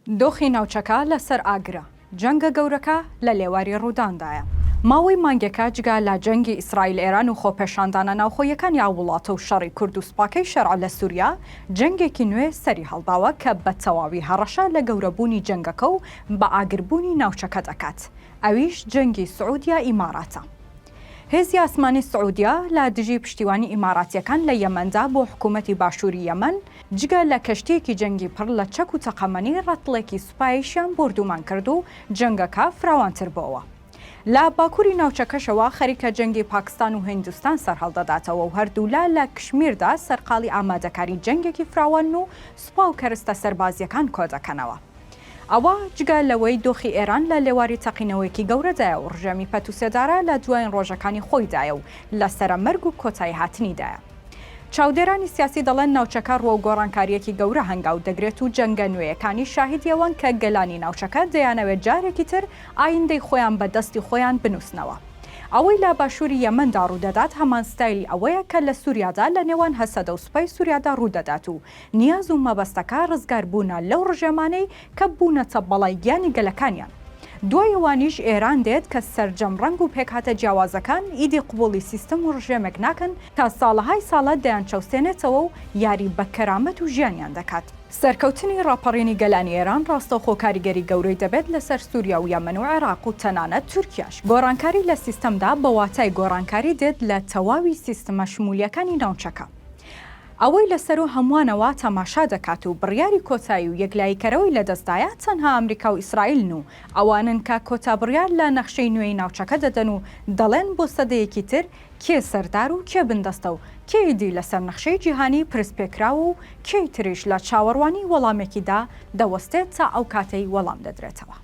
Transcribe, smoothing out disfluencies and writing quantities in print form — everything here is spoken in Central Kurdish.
دۆخی ناوچەکە لەسەر ئاگرە، جەنگە گەورەکە لە لێواری ڕووداندایە. ماوەی مانگێکە جگا لە جەنگی ئیسرائیل ئێران و خۆپێشاندانە ناوخۆیەکان یا وڵاتە و شەڕی کورد و سوپاکەی شەرع لە سووریا جەنگێکی نوێ سەری هەڵداوە کە بە تەواوی هەڕەشە لە گەورەبوونی جەنگەکە و بە ئاگربوونی ناوچەکە دەکات. ئەویش جەنگی سعودیا ئیماراتە. هێزی ئاسمانی سعودیا لە دژی پشتیوانی ئیماراتیەکان لە یەمەندا بۆ حکوومەتی باشووری یەمەن جگە لە کەشتێکی جەنگی پڕ لە چەک و تەقەمەنی ڕەتڵێکی سوپایشیان بردومان کرد و جەنگەکە فراوانتر بووە. لە باکووری ناوچەکەشەوە خەریکە جەنگی پاکستان و هیندستان سەرهەڵدەداتەوە و هەردوولا لە کشمیردا سەرقاڵی ئامادەکاری جەنگێکی فراوان و سوپا و کەرستە سەربازیەکان کۆ دەکەنەوە. ئەوە جگە لەوەی دۆخی ئێران لە لێواری تەقینەوەیەکی گەورەدایە و ڕژەمی پەتوسێدارە لە دوایین ڕۆژەکانی خۆیدایە و لە سەرەمەرگ و کۆتایی هاتنیدایە. چاودێرانی سیاسی دەڵێن ناوچەکە ڕۆ گۆڕانکاریەکی گەورە هەنگاو دەگرێت و جەنگە نوێیەکانی شاهیدیەوەن کە گەلانی ناوچەکە دەیانەوێت جارێکی تر ئایندەی خۆیان بە دەستی خۆیان بنووسنەوە. ئەوەی لە باشووری یەمەندا ڕوودەدات هەمان ستایلی ئەوەیە کە لە سووریادا لە نێوان هەسەدە و سوپای سووریادا ڕوودەدات و نیاز و مەبەستەکە ڕزگار بوونە لەو ڕژێمانەی کە بوونەتە بەڵای گیانی گەلەکانیان. دوایەوانیش ئێران دێت کە سەرجەم ڕەنگ و پێکهاتە جیاوازەکان ئیدی قبوڵی سیستم و ڕژێمێک ناکەن تا ساڵەهای ساڵات دەیان چەوسێنێتەوە و یاری بە کەرامەت و ژیانیان دەکات. سەرکەوتنی ڕاپەڕینی گەلانی ئێران ڕاستەوخۆ کاریگەری گەورەی دەبێت لەسەر سووریا و یەمەن و عێراق و تەنانەت تورکیاش. گۆڕانکاری لە سیستەمدا بە واتای گۆڕانکاری دێت لە تەواوی سیستەمە شمولیەکانی ناوچەکە. ئەوەی لەسەر و هەمووانەوە تەماشا دەکات و بڕیاری کۆتایی و یەکلاییکەرەوەی لەدەستدایە تەنها ئەمریکا و ئیسرائیلن و ئەوانن کە کۆتا بڕیار لە نەخشەی نوێی ناوچەکە دەدەن و دەڵێن بۆ سەدەیەکی تر کێ سەردار و کێ بندەستە و کێیدی لەسەر نەخشەی جیهانی پرسپێکراوە و کێی تریش لە چاوەڕوانی وەڵامێکیدا دەوەستێت تا ئەو کاتەی وەڵام دەدرێتەوە.